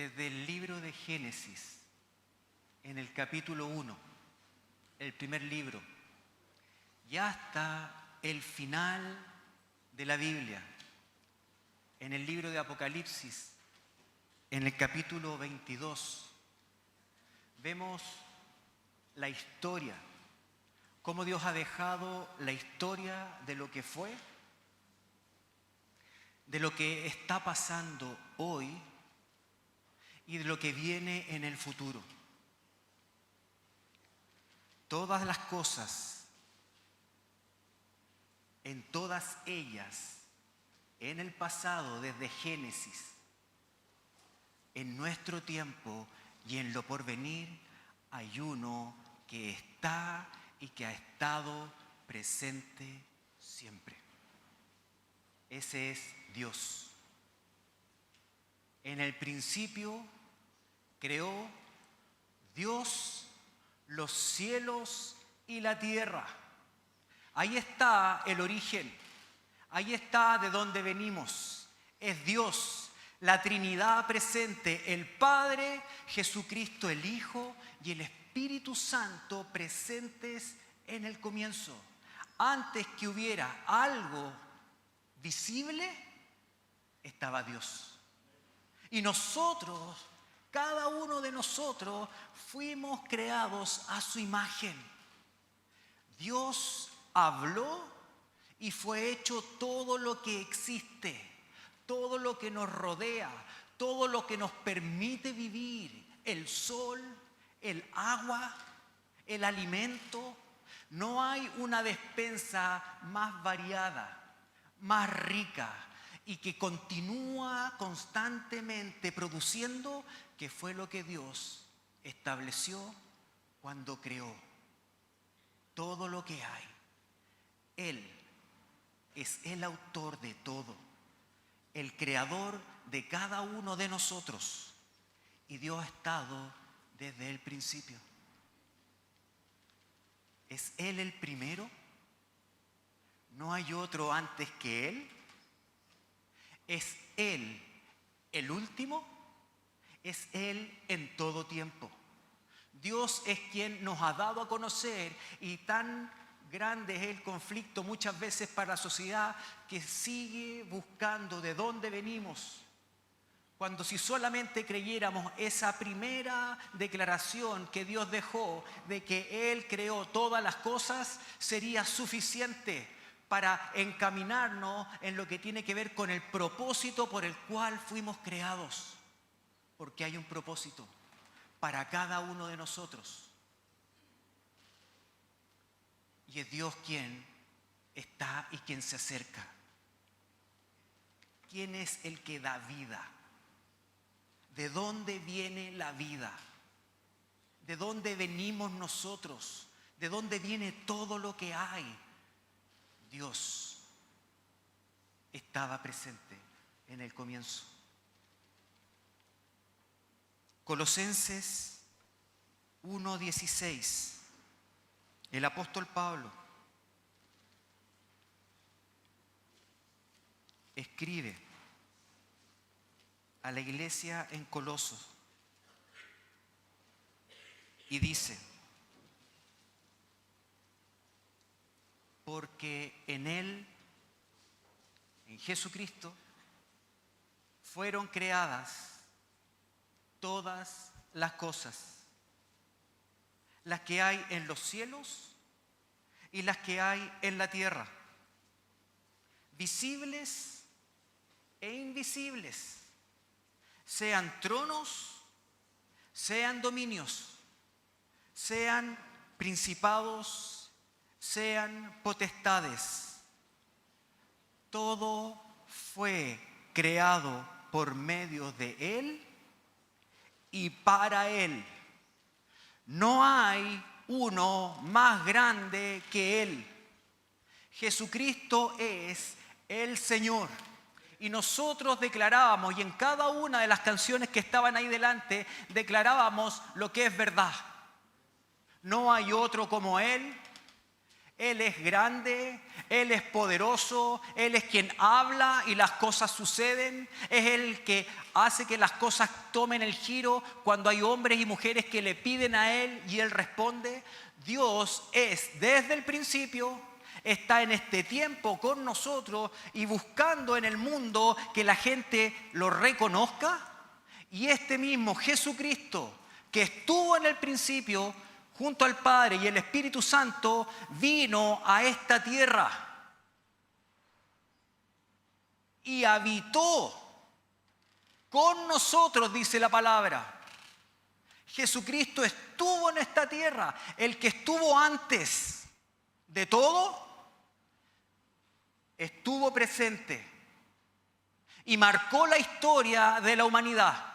desde el libro de Génesis, en el capítulo 1, el primer libro, y hasta el final de la Biblia, en el libro de Apocalipsis, en el capítulo 22, vemos la historia, cómo Dios ha dejado la historia de lo que fue, de lo que está pasando hoy y de lo que viene en el futuro. Todas las cosas, en todas ellas, en el pasado, desde Génesis, en nuestro tiempo y en lo porvenir, hay uno que está y que ha estado presente siempre. Ese es Dios. En el principio creó Dios los cielos y la tierra. Ahí está el origen. Ahí está de donde venimos. Es Dios, la Trinidad presente, el Padre, Jesucristo el Hijo y el Espíritu Santo presentes en el comienzo. Antes que hubiera algo visible, estaba Dios. Y nosotros, cada uno de nosotros, fuimos creados a su imagen. Dios habló y fue hecho todo lo que existe, todo lo que nos rodea, todo lo que nos permite vivir, el sol, el agua, el alimento. No hay una despensa más variada, más rica y que continúa constantemente produciendo, que fue lo que Dios estableció cuando creó todo lo que hay. Él es el autor de todo, el creador de cada uno de nosotros, y Dios ha estado desde el principio. ¿Es Él el primero? ¿No hay otro antes que Él? ¿Es Él el último? Es Él en todo tiempo. Dios es quien nos ha dado a conocer, y tan grande es el conflicto muchas veces para la sociedad que sigue buscando de dónde venimos. Cuando si solamente creyéramos esa primera declaración que Dios dejó de que Él creó todas las cosas, sería suficiente para encaminarnos en lo que tiene que ver con el propósito por el cual fuimos creados. Porque hay un propósito para cada uno de nosotros. Y es Dios quien está y quien se acerca. ¿Quién es el que da vida? ¿De dónde viene la vida? ¿De dónde venimos nosotros? ¿De dónde viene todo lo que hay? Dios estaba presente en el comienzo. Colosenses 1:16. El apóstol Pablo escribe a la iglesia en Colosos y dice: porque en Él, en Jesucristo, fueron creadas todas las cosas, las que hay en los cielos y las que hay en la tierra, visibles e invisibles, sean tronos, sean dominios, sean principados, sean potestades. Todo fue creado por medio de Él y para Él. No hay uno más grande que Él. Jesucristo es el Señor. Y nosotros declarábamos, y en cada una de las canciones que estaban ahí delante, declarábamos lo que es verdad. No hay otro como Él. Él es grande, Él es poderoso, Él es quien habla y las cosas suceden. Es el que hace que las cosas tomen el giro cuando hay hombres y mujeres que le piden a Él y Él responde. Dios es desde el principio, está en este tiempo con nosotros y buscando en el mundo que la gente lo reconozca. Y este mismo Jesucristo que estuvo en el principio junto al Padre y el Espíritu Santo, vino a esta tierra y habitó con nosotros, dice la palabra. Jesucristo estuvo en esta tierra, el que estuvo antes de todo, estuvo presente y marcó la historia de la humanidad.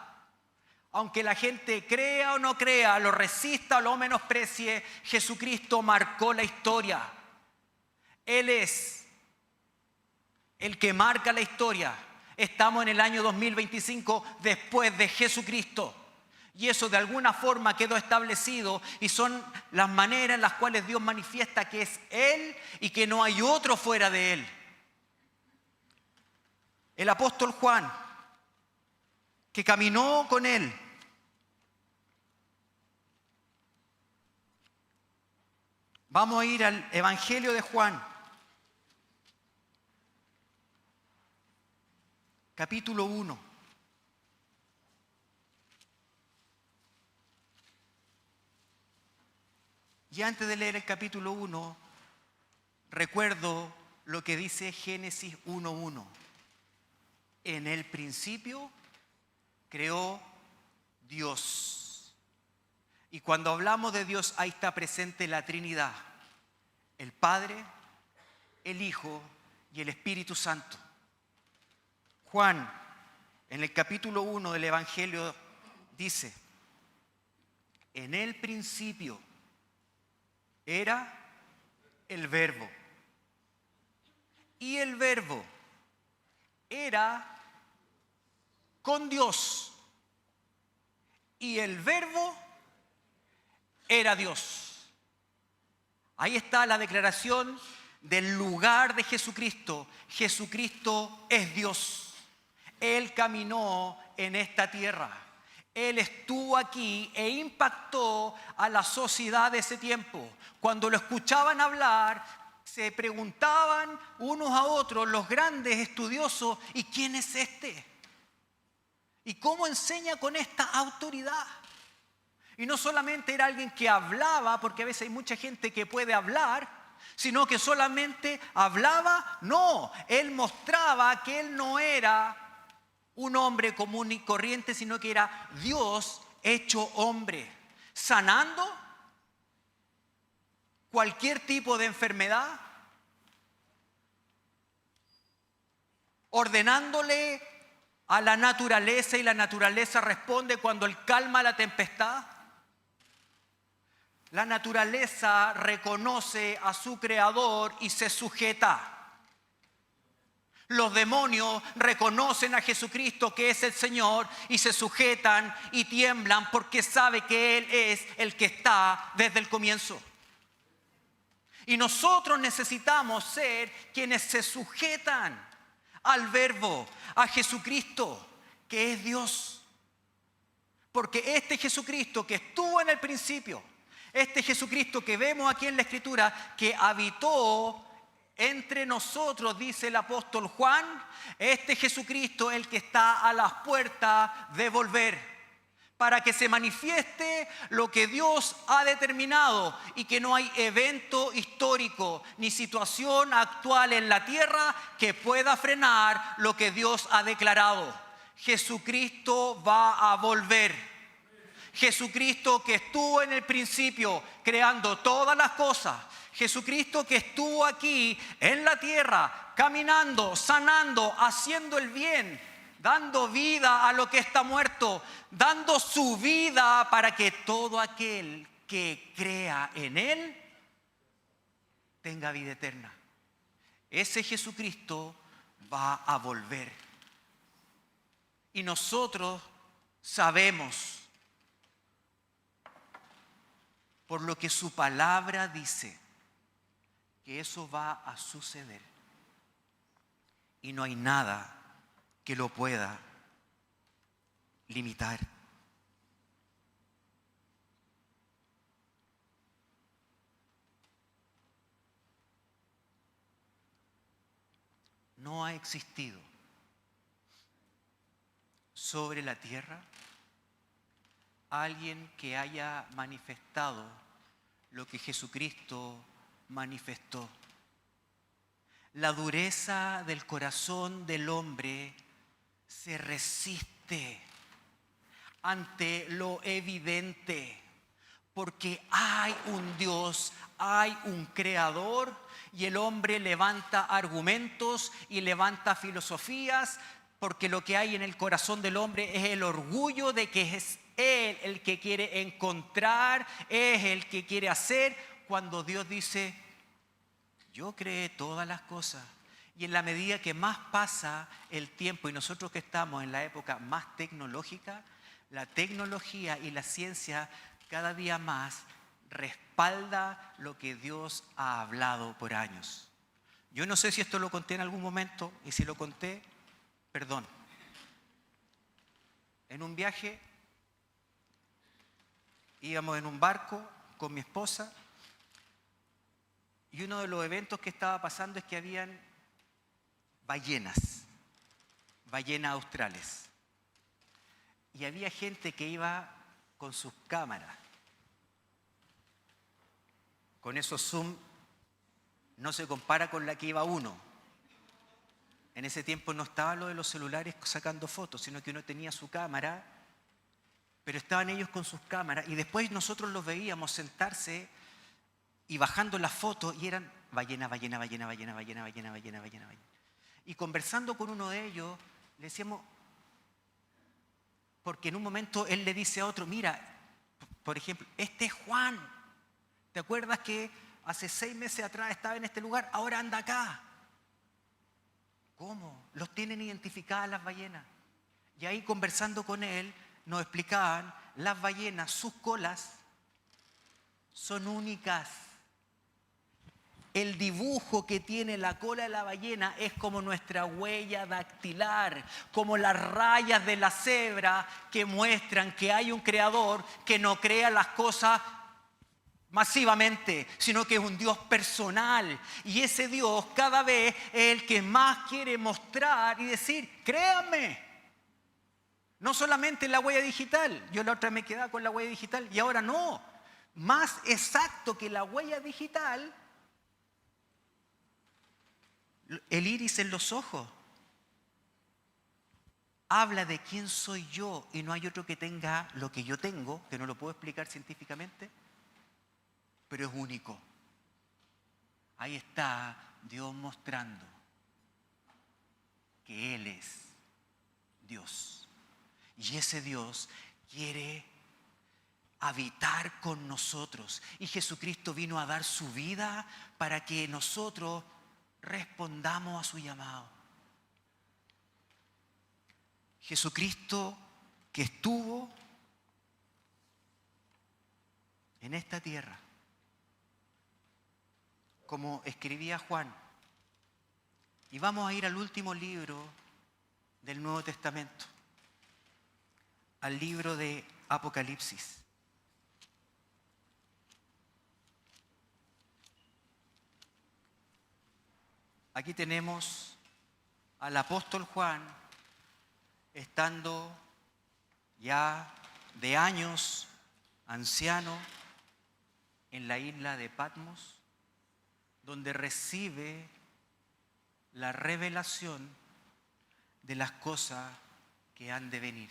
Aunque la gente crea o no crea, lo resista o lo menosprecie, Jesucristo marcó la historia. Él es el que marca la historia. Estamos en el año 2025 después de Jesucristo. Y eso de alguna forma quedó establecido y son las maneras en las cuales Dios manifiesta que es Él y que no hay otro fuera de Él. El apóstol Juan, que caminó con Él, vamos a ir al Evangelio de Juan, capítulo 1. Y antes de leer el capítulo 1, recuerdo lo que dice Génesis 1:1. En el principio creó Dios. Y cuando hablamos de Dios, ahí está presente la Trinidad: el Padre, el Hijo y el Espíritu Santo. Juan, en el capítulo 1 del Evangelio, dice: en el principio era el Verbo, y el Verbo era con Dios, y el Verbo era Dios. Ahí está la declaración del lugar de Jesucristo. Jesucristo es Dios. Él caminó en esta tierra. Él estuvo aquí e impactó a la sociedad de ese tiempo. Cuando lo escuchaban hablar, se preguntaban unos a otros los grandes estudiosos: ¿y quién es este? ¿Y cómo enseña con esta autoridad? Y no solamente era alguien que hablaba, porque a veces hay mucha gente que puede hablar, sino que solamente hablaba. No, él mostraba que él no era un hombre común y corriente, sino que era Dios hecho hombre, sanando cualquier tipo de enfermedad, ordenándole a la naturaleza y la naturaleza responde cuando él calma la tempestad. La naturaleza reconoce a su creador y se sujeta. Los demonios reconocen a Jesucristo que es el Señor y se sujetan y tiemblan porque sabe que Él es el que está desde el comienzo. Y nosotros necesitamos ser quienes se sujetan al Verbo, a Jesucristo, que es Dios. Porque este Jesucristo que estuvo en el principio, este Jesucristo que vemos aquí en la Escritura, que habitó entre nosotros, dice el apóstol Juan, este Jesucristo es el que está a las puertas de volver, para que se manifieste lo que Dios ha determinado y que no hay evento histórico ni situación actual en la tierra que pueda frenar lo que Dios ha declarado. Jesucristo va a volver. Jesucristo que estuvo en el principio creando todas las cosas. Jesucristo que estuvo aquí en la tierra, caminando, sanando, haciendo el bien, dando vida a lo que está muerto, dando su vida para que todo aquel que crea en Él tenga vida eterna. Ese Jesucristo va a volver. Y nosotros sabemos, por lo que su palabra dice, que eso va a suceder. Y no hay nada que lo pueda limitar. No ha existido sobre la tierra alguien que haya manifestado lo que Jesucristo manifestó. La dureza del corazón del hombre se resiste ante lo evidente, porque hay un Dios, hay un creador, y el hombre levanta argumentos y levanta filosofías, porque lo que hay en el corazón del hombre es el orgullo de que es él el que quiere encontrar, es el que quiere hacer, cuando Dios dice: yo creé todas las cosas. Y en la medida que más pasa el tiempo, y nosotros que estamos en la época más tecnológica, la tecnología y la ciencia cada día más respalda lo que Dios ha hablado por años. Yo no sé si esto lo conté en algún momento, y si lo conté, perdón. En un viaje, íbamos en un barco con mi esposa, y uno de los eventos que estaba pasando es que habían ballenas australes. Y había gente que iba con sus cámaras. Con esos zoom no se compara con la que iba uno. En ese tiempo no estaba lo de los celulares sacando fotos, sino que uno tenía su cámara, pero estaban ellos con sus cámaras, y después nosotros los veíamos sentarse y bajando las fotos, y eran ballena. Y conversando con uno de ellos, le decíamos, porque en un momento él le dice a otro: mira, por ejemplo, este es Juan. ¿Te acuerdas que hace 6 meses atrás estaba en este lugar? Ahora anda acá. ¿Cómo? Los tienen identificadas las ballenas. Y ahí, conversando con él, nos explicaban: las ballenas, sus colas son únicas. El dibujo que tiene la cola de la ballena es como nuestra huella dactilar, como las rayas de la cebra que muestran que hay un creador que no crea las cosas masivamente, sino que es un Dios personal. Y ese Dios cada vez es el que más quiere mostrar y decir: créanme. No solamente la huella digital. Yo la otra me quedaba con la huella digital, y ahora no. Más exacto que la huella digital, el iris en los ojos. Habla de quién soy yo, y no hay otro que tenga lo que yo tengo, que no lo puedo explicar científicamente, pero es único. Ahí está Dios mostrando que Él es Dios. Y ese Dios quiere habitar con nosotros. Y Jesucristo vino a dar su vida para que nosotros respondamos a su llamado. Jesucristo, que estuvo en esta tierra, como escribía Juan. Y vamos a ir al último libro del Nuevo Testamento, al libro de Apocalipsis. Aquí tenemos al apóstol Juan estando ya de años, anciano, en la isla de Patmos, donde recibe la revelación de las cosas que han de venir.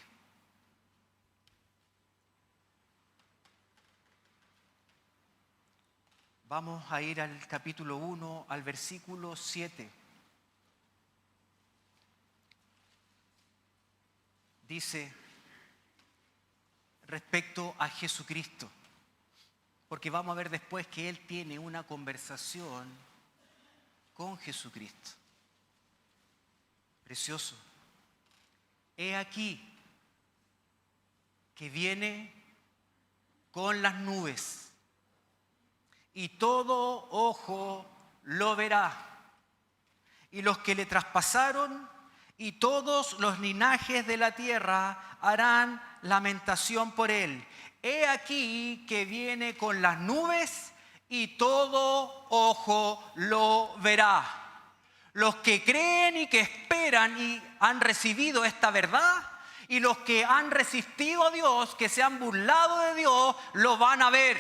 Vamos a ir al capítulo 1, al versículo 7. Dice respecto a Jesucristo, porque vamos a ver después que Él tiene una conversación con Jesucristo. Precioso. He aquí que viene con las nubes, y todo ojo lo verá. Y los que le traspasaron y todos los linajes de la tierra harán lamentación por él. He aquí que viene con las nubes y todo ojo lo verá. Los que creen y que esperan y han recibido esta verdad, y los que han resistido a Dios, que se han burlado de Dios, lo van a ver.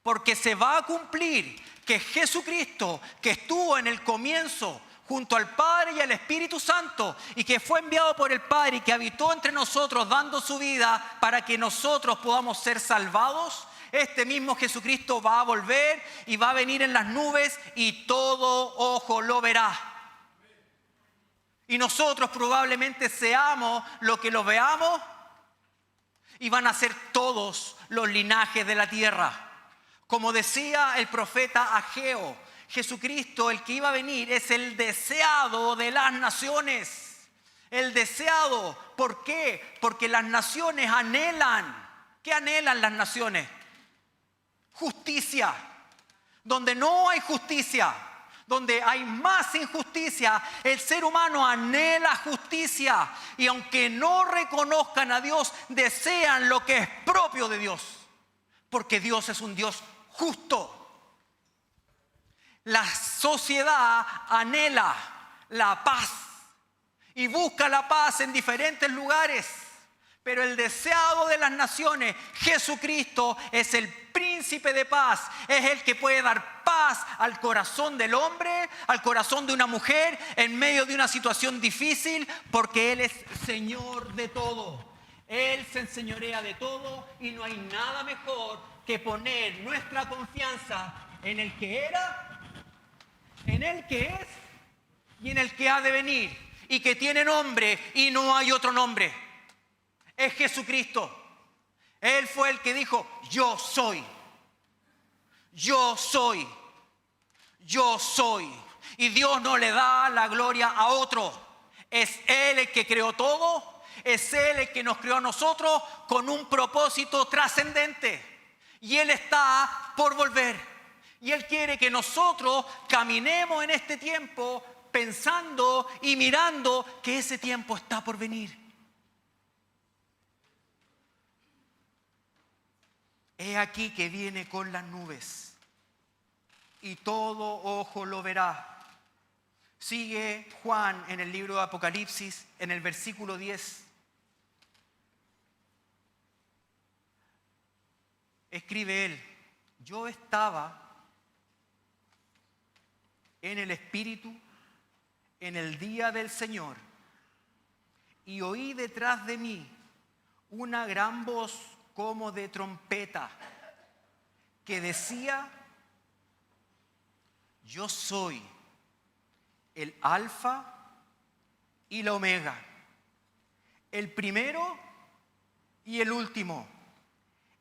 Porque se va a cumplir que Jesucristo, que estuvo en el comienzo junto al Padre y al Espíritu Santo, y que fue enviado por el Padre y que habitó entre nosotros dando su vida para que nosotros podamos ser salvados, este mismo Jesucristo va a volver y va a venir en las nubes y todo ojo lo verá. Y nosotros probablemente seamos lo que lo veamos, y van a ser todos los linajes de la tierra. Como decía el profeta Ageo, Jesucristo, el que iba a venir, es el deseado de las naciones. El deseado. ¿Por qué? Porque las naciones anhelan. ¿Qué anhelan las naciones? Justicia. Donde no hay justicia, donde hay más injusticia, el ser humano anhela justicia. Y aunque no reconozcan a Dios, desean lo que es propio de Dios. Porque Dios es un Dios justo. La sociedad anhela la paz y busca la paz en diferentes lugares. Pero el deseado de las naciones, Jesucristo, es el príncipe de paz. Es el que puede dar paz al corazón del hombre, al corazón de una mujer, en medio de una situación difícil, porque Él es Señor de todo. Él se enseñorea de todo y no hay nada mejor que poner nuestra confianza en el que era, en el que es y en el que ha de venir, y que tiene nombre y no hay otro nombre. Es Jesucristo. Él fue el que dijo: yo soy, yo soy, yo soy. Y Dios no le da la gloria a otro. Es Él el que creó todo. Es Él el que nos creó a nosotros con un propósito trascendente. Y Él está por volver. Y Él quiere que nosotros caminemos en este tiempo pensando y mirando que ese tiempo está por venir. He aquí que viene con las nubes y todo ojo lo verá. Sigue Juan en el libro de Apocalipsis, en el versículo 10. Escribe él: yo estaba en el Espíritu en el día del Señor, y oí detrás de mí una gran voz como de trompeta que decía: yo soy el Alfa y la Omega, el primero y el último.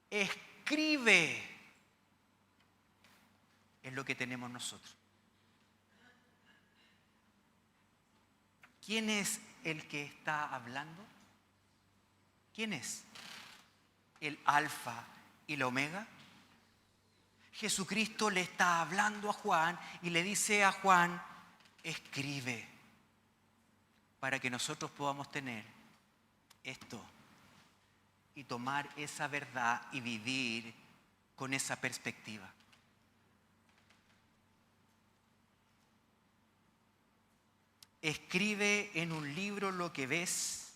Escribe. Es lo que tenemos nosotros. ¿Quién es el que está hablando? ¿Quién es el Alfa y la Omega? Jesucristo le está hablando a Juan y le dice a Juan: escribe, para que nosotros podamos tener esto y tomar esa verdad y vivir con esa perspectiva. Escribe en un libro lo que ves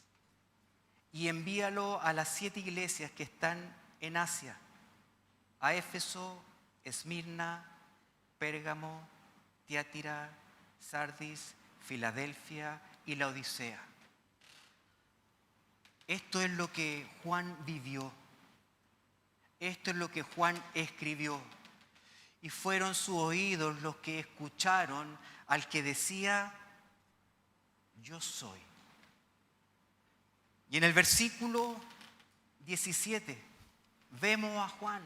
y envíalo a las 7 iglesias que están en Asia: a Éfeso, Esmirna, Pérgamo, Tiatira, Sardis, Filadelfia y Laodicea. Esto es lo que Juan vivió. Esto es lo que Juan escribió. Y fueron sus oídos los que escucharon al que decía: yo soy. Y en el versículo 17 vemos a Juan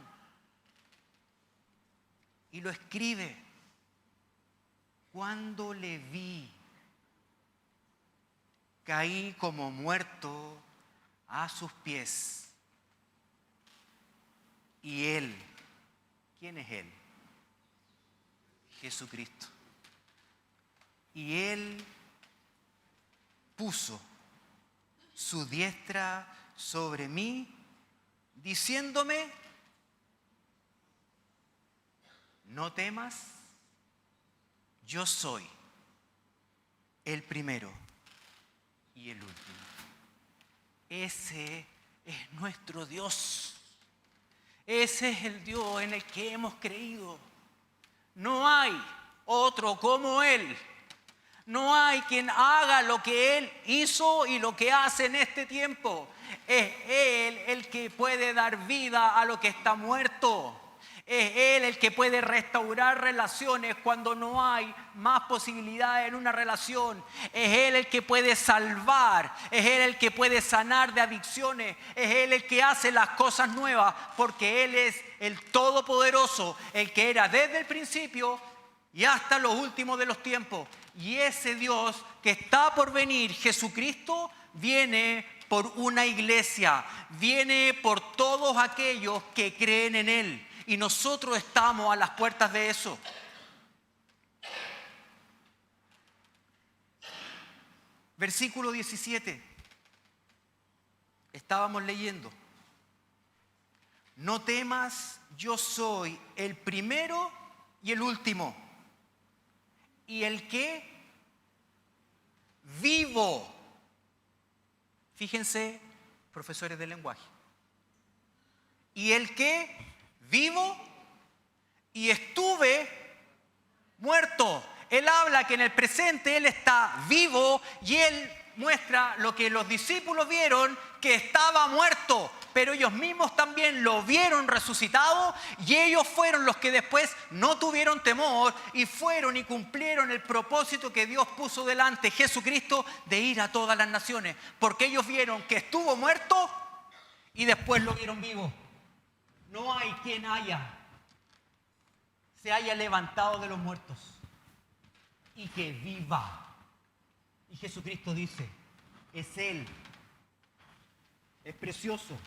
y lo escribe: cuando le vi, caí como muerto a sus pies. Y Él, ¿quién es Él? Jesucristo. y Él puso su diestra sobre mí, diciéndome: no temas, yo soy el primero y el último. Ese es nuestro Dios. Ese es el Dios en el que hemos creído. No hay otro como Él. No hay quien haga lo que Él hizo y lo que hace en este tiempo. Es Él el que puede dar vida a lo que está muerto. Es Él el que puede restaurar relaciones cuando no hay más posibilidades en una relación. Es Él el que puede salvar. Es Él el que puede sanar de adicciones. Es Él el que hace las cosas nuevas, porque Él es el Todopoderoso, el que era desde el principio y hasta los últimos de los tiempos. Y ese Dios que está por venir, Jesucristo, viene por una iglesia, viene por todos aquellos que creen en Él. Y nosotros estamos a las puertas de eso. Versículo 17. Estábamos leyendo: no temas, yo soy el primero y el último, y el que vivo. Fíjense, profesores de lenguaje. Y el que vivo y estuve muerto. Él habla que en el presente Él está vivo y Él muestra lo que los discípulos vieron, que estaba muerto, pero ellos mismos también lo vieron resucitado, y ellos fueron los que después no tuvieron temor y fueron y cumplieron el propósito que Dios puso delante, Jesucristo, de ir a todas las naciones, porque ellos vieron que estuvo muerto y después lo vieron vivo. No hay quien se haya levantado de los muertos y que viva. Y Jesucristo dice: es Él. Es precioso.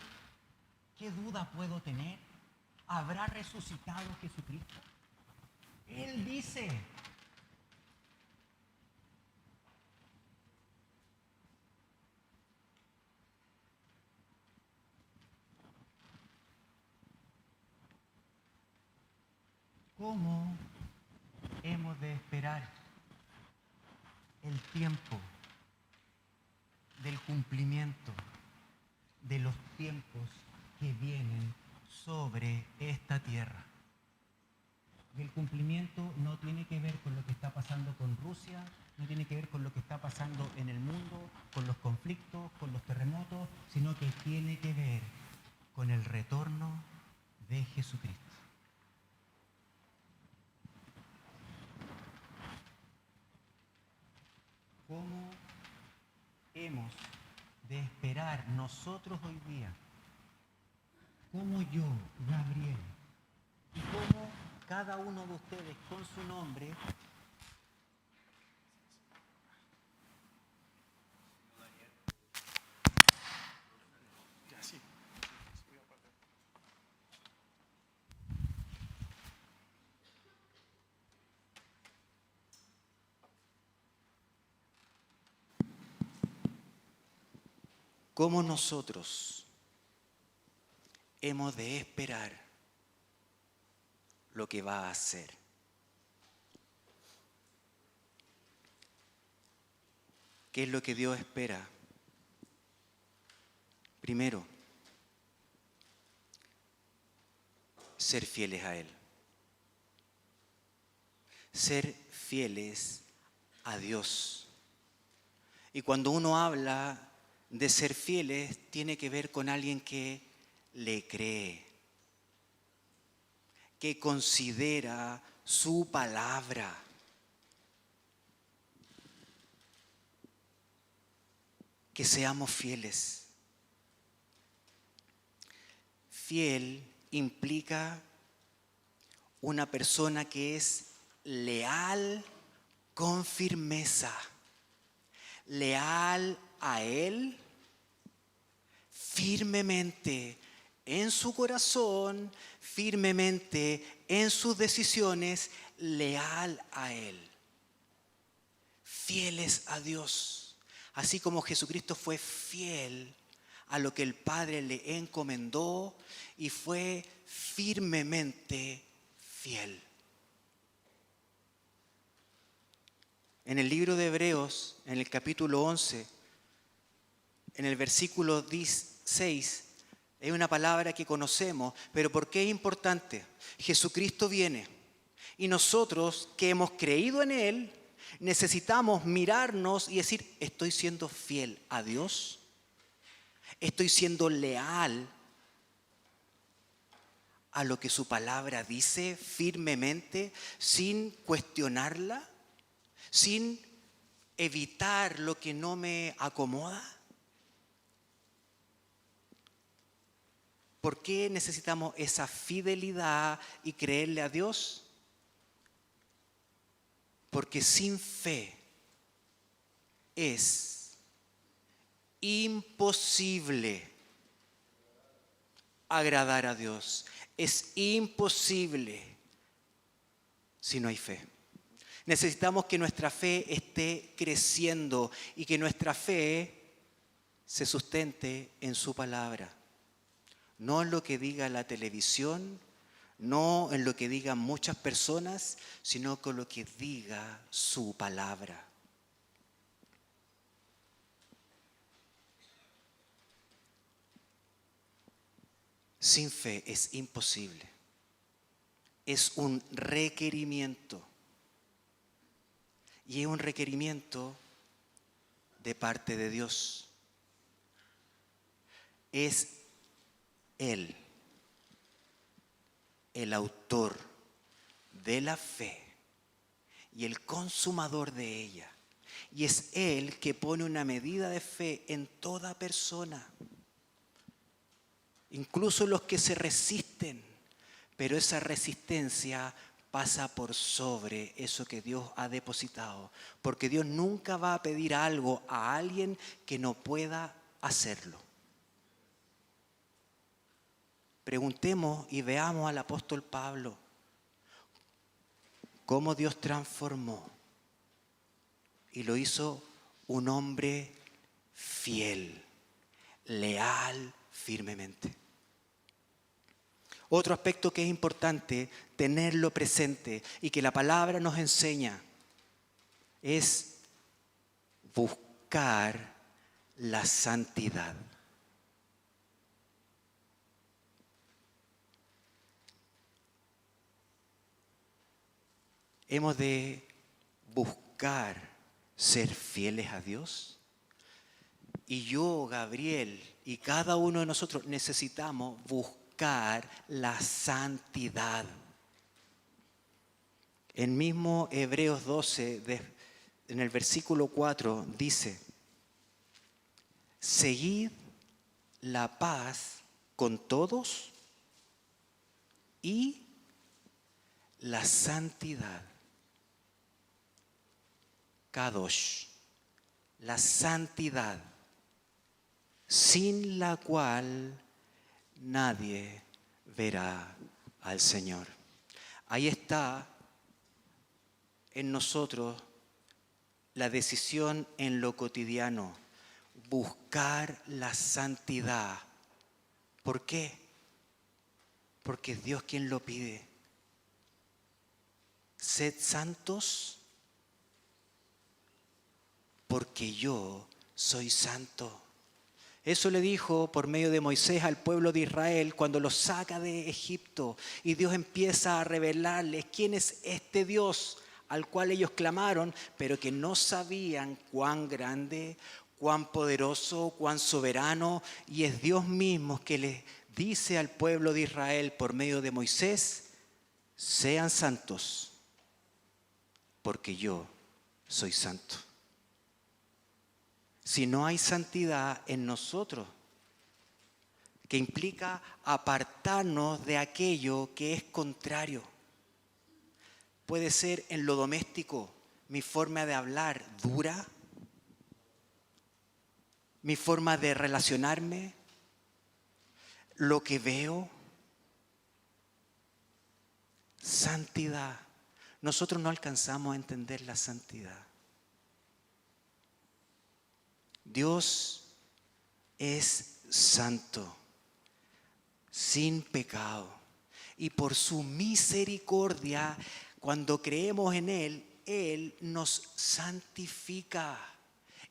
¿Qué duda puedo tener? ¿Habrá resucitado Jesucristo? Él dice. ¿Cómo hemos de esperar el tiempo del cumplimiento de los tiempos que vienen sobre esta tierra? Y el cumplimiento no tiene que ver con lo que está pasando con Rusia, no tiene que ver con lo que está pasando en el mundo, con los conflictos, con los terremotos, sino que tiene que ver con el retorno de Jesucristo. ¿Cómo hemos de esperar nosotros hoy día? ¿Cómo yo, Gabriel, y cómo cada uno de ustedes con su nombre cómo nosotros hemos de esperar lo que va a hacer? ¿Qué es lo que Dios espera? Primero, ser fieles a Él. Ser fieles a Dios. Y cuando uno habla de ser fieles, tiene que ver con alguien que le cree, que considera su palabra. Que seamos fieles. Fiel implica una persona que es leal con firmeza, leal a Él firmemente en su corazón, firmemente en sus decisiones, leal a Él. fieles a Dios. Así como Jesucristo fue fiel a lo que el Padre le encomendó y fue firmemente fiel. En el libro de Hebreos, en el capítulo 11, en el versículo 16, hay una palabra que conocemos, pero ¿por qué es importante? Jesucristo viene y nosotros que hemos creído en Él, necesitamos mirarnos y decir, ¿estoy siendo fiel a Dios? ¿Estoy siendo leal a lo que su palabra dice firmemente, sin cuestionarla, sin evitar lo que no me acomoda? ¿Por qué necesitamos esa fidelidad y creerle a Dios? Porque sin fe es imposible agradar a Dios. Es imposible si no hay fe. Necesitamos que nuestra fe esté creciendo y que nuestra fe se sustente en su palabra. No en lo que diga la televisión, no en lo que digan muchas personas, sino con lo que diga su palabra. Sin fe es imposible. Es un requerimiento. Y es un requerimiento de parte de Dios. Es Él, el autor de la fe y el consumador de ella. Y es Él que pone una medida de fe en toda persona. Incluso los que se resisten, pero esa resistencia pasa por sobre eso que Dios ha depositado, porque Dios nunca va a pedir algo a alguien que no pueda hacerlo. Preguntemos y veamos al apóstol Pablo cómo Dios transformó y lo hizo un hombre fiel, leal, firmemente. Otro aspecto que es importante tenerlo presente y que la palabra nos enseña es buscar la santidad. Hemos de buscar ser fieles a Dios. Y yo, Gabriel, y cada uno de nosotros necesitamos buscar la santidad. El mismo Hebreos 12, en el versículo 4, dice: seguid la paz con todos y la santidad. Kadosh, la santidad, sin la cual nadie verá al Señor. Ahí está en nosotros la decisión en lo cotidiano, buscar la santidad. ¿Por qué? Porque es Dios quien lo pide. Sed santos porque yo soy santo. Eso le dijo por medio de Moisés al pueblo de Israel cuando los saca de Egipto y Dios empieza a revelarles quién es este Dios al cual ellos clamaron, pero que no sabían cuán grande, cuán poderoso, cuán soberano, y es Dios mismo que les dice al pueblo de Israel por medio de Moisés: sean santos porque yo soy santo. Si no hay santidad en nosotros, que implica apartarnos de aquello que es contrario. Puede ser en lo doméstico, mi forma de hablar dura, mi forma de relacionarme, lo que veo. Santidad. Nosotros no alcanzamos a entender la santidad. Dios es santo, sin pecado. Y por su misericordia, cuando creemos en Él nos santifica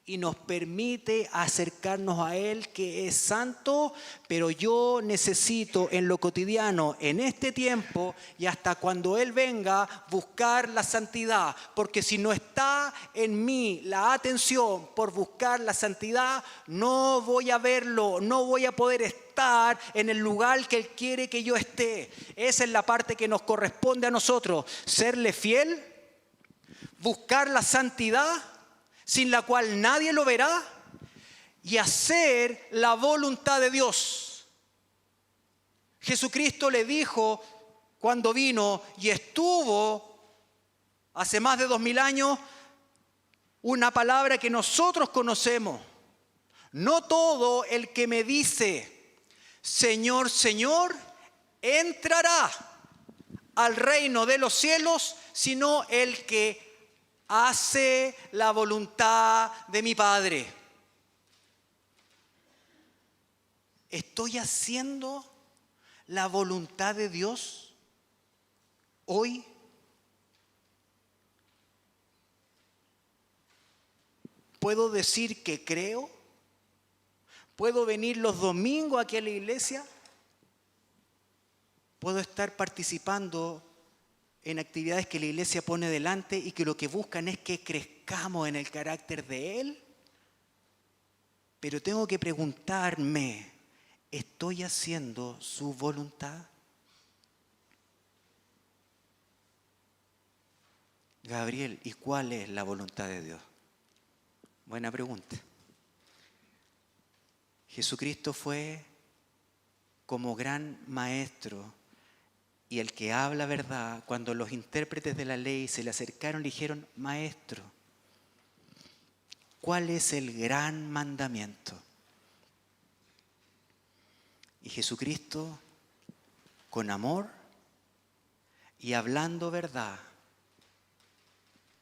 y nos permite acercarnos a Él, que es santo, pero yo necesito en lo cotidiano, en este tiempo y hasta cuando Él venga, buscar la santidad. Porque si no está en mí la atención por buscar la santidad, no voy a verlo, no voy a poder estar en el lugar que Él quiere que yo esté. Esa es la parte que nos corresponde a nosotros, serle fiel, buscar la santidad, sin la cual nadie lo verá, y hacer la voluntad de Dios. Jesucristo le dijo cuando vino y estuvo hace más de 2000 años, una palabra que nosotros conocemos. No todo el que me dice, Señor, Señor, entrará al reino de los cielos, sino el que hace la voluntad de mi Padre. ¿Estoy haciendo la voluntad de Dios hoy? ¿Puedo decir que creo? ¿Puedo venir los domingos aquí a la iglesia? ¿Puedo estar participando en actividades que la iglesia pone delante y que lo que buscan es que crezcamos en el carácter de Él? Pero tengo que preguntarme, ¿estoy haciendo su voluntad? Gabriel, ¿y cuál es la voluntad de Dios? Buena pregunta. Jesucristo fue como gran maestro y el que habla verdad. Cuando los intérpretes de la ley se le acercaron, le dijeron, maestro, ¿cuál es el gran mandamiento? Y Jesucristo, con amor y hablando verdad,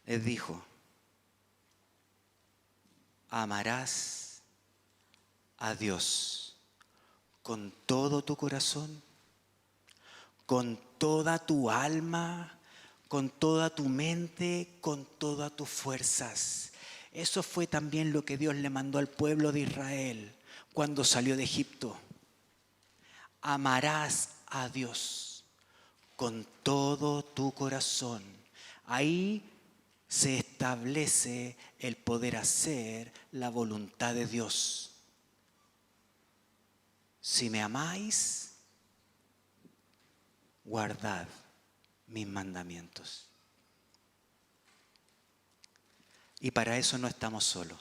les dijo, amarás a Dios con todo tu corazón, con toda tu alma, con toda tu mente, con todas tus fuerzas. Eso fue también lo que Dios le mandó al pueblo de Israel cuando salió de Egipto. Amarás a Dios con todo tu corazón. Ahí se establece el poder hacer la voluntad de Dios. Si me amáis, guardad mis mandamientos. Y para eso no estamos solos.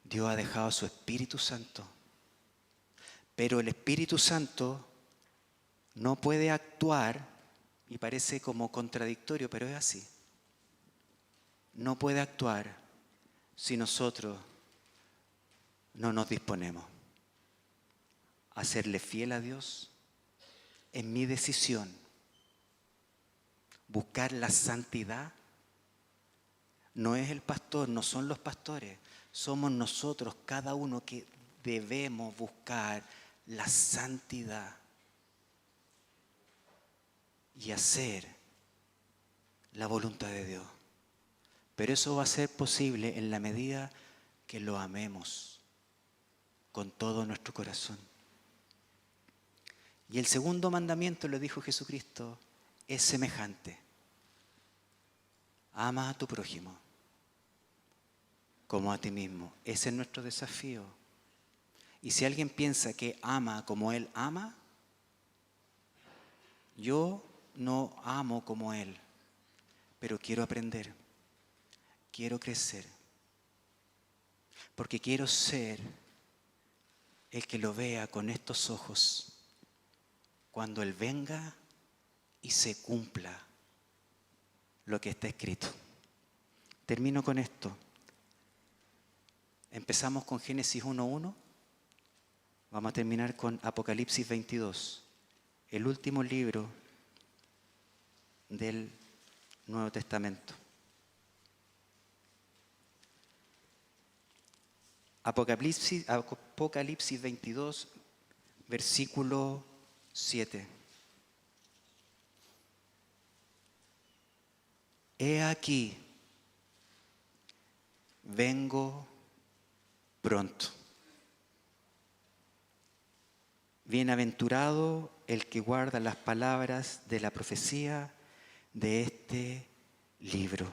Dios ha dejado su Espíritu Santo. Pero el Espíritu Santo no puede actuar, y parece como contradictorio, pero es así. No puede actuar si nosotros no nos disponemos a serle fiel a Dios en mi decisión. Buscar la santidad no es el pastor, no son los pastores, somos nosotros, cada uno, que debemos buscar la santidad y hacer la voluntad de Dios. Pero eso va a ser posible en la medida que lo amemos con todo nuestro corazón. Y el segundo mandamiento, lo dijo Jesucristo, es semejante. Ama a tu prójimo como a ti mismo. Ese es nuestro desafío. Y si alguien piensa que ama como Él ama, yo no amo como Él, pero quiero aprender, quiero crecer, porque quiero ser el que lo vea con estos ojos cuando Él venga y se cumpla lo que está escrito. Termino con esto. Empezamos con Génesis 1:1. Vamos a terminar con Apocalipsis 22, el último libro del Nuevo Testamento. Apocalipsis 22, versículo 7. He aquí, vengo pronto. Bienaventurado el que guarda las palabras de la profecía de este libro.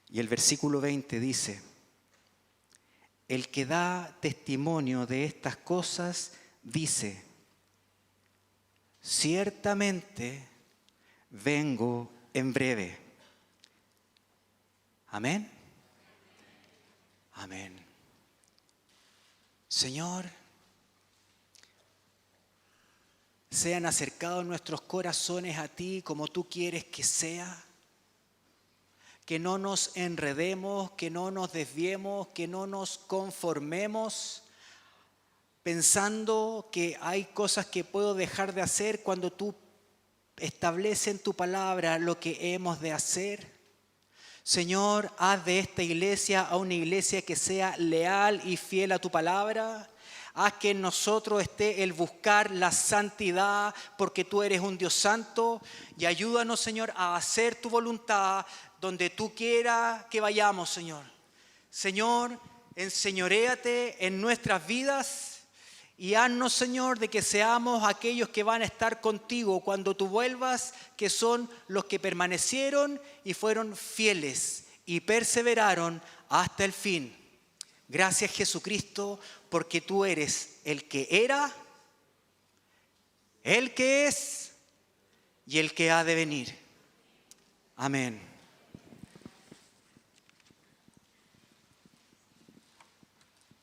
Y el versículo 20 dice: el que da testimonio de estas cosas dice: ciertamente vengo en breve. Amén. Amén. Señor, sean acercados nuestros corazones a ti como tú quieres que sea. Que no nos enredemos, que no nos desviemos, que no nos conformemos pensando que hay cosas que puedo dejar de hacer cuando tú estableces en tu palabra lo que hemos de hacer. Señor, haz de esta iglesia a una iglesia que sea leal y fiel a tu palabra. Haz que en nosotros esté el buscar la santidad porque tú eres un Dios santo. Y ayúdanos, Señor, a hacer tu voluntad donde tú quieras que vayamos, Señor. Señor, enseñoréate en nuestras vidas. Y haznos, Señor, de que seamos aquellos que van a estar contigo cuando tú vuelvas, que son los que permanecieron y fueron fieles y perseveraron hasta el fin. Gracias, Jesucristo, porque tú eres el que era, el que es y el que ha de venir. Amén.